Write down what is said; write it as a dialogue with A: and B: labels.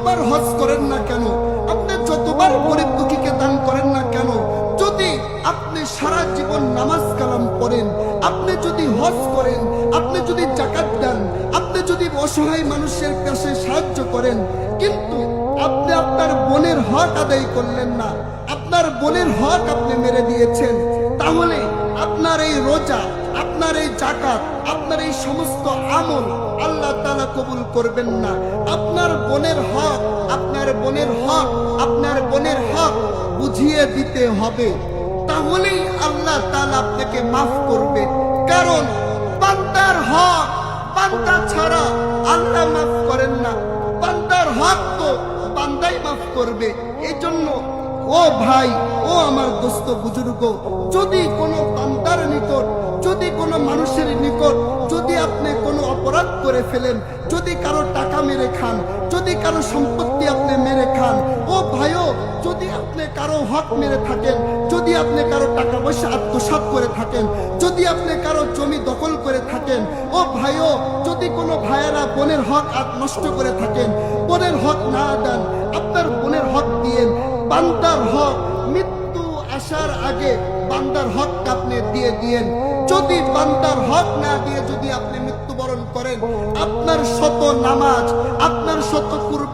A: যতবার হজ করেন না কেন, আপনি যতবার গরিব দুঃখীকে দান করেন না কেন, যদি আপনি সারা জীবন নামাজ কালাম পড়েন, আপনি যদি হজ করেন, আপনি যদি যাকাত দেন, আপনি যদি অসহায় মানুষের কাছে সাহায্য করেন, কিন্তু আপনি আপনার বোনের হক আদায় করলেন না, আপনার বোনের হক আপনি মেরে দিয়েছেন, তাহলে আপনার এই রোজা, আপনার এই যাকাত, আপনার এই সমস্ত আমল আল্লাহ তাআলা কবুল করবেন না। আপনার বোনের হক, আপনার বোনের হক, আপনার বোনের হক বুঝিয়ে দিতে হবে, তাহলেই আল্লাহ তাআলা আপনাকে মাফ করবে। কারণ বান্দার হক বান্দা ছাড়া আল্লাহ মাফ করেন না, বান্দার হক তো বান্দাই মাফ করবে। এজন্য ও ভাই, ও আমার দোস্ত বুজুর্গ, যদি কোনো বান্দার নিকট, যদি কোনো মানুষের নিকট যদি আপনি কোনো অপরাধ করে ফেলেন, যদি কারো টাকা মেরে খান, যদি কারো সম্পত্তি আপনি মেরে খান, ও ভাইও, যদি আপনি কারো হক মেরে থাকেন, যদি আপনি কারো টাকা পয়সা আত্মসাৎ করে থাকেন, যদি আপনি কারো জমি দখল করে থাকেন, ও ভাইও, যদি কোনো ভাইয়েরা বোনের হক নষ্ট করে থাকেন, বোনের হক না দেন, আপনার বোনের হক দিয়েন। বান্দার হক মৃত্যু আসার আগে বান্দার হক আপনি দিয়ে দিয়েন। যদি বান্দার হক না দিয়ে যদি আপনি মৃত্যুবরণ করেন, আপনার শত নামাজ, আপনার শত কুরবানি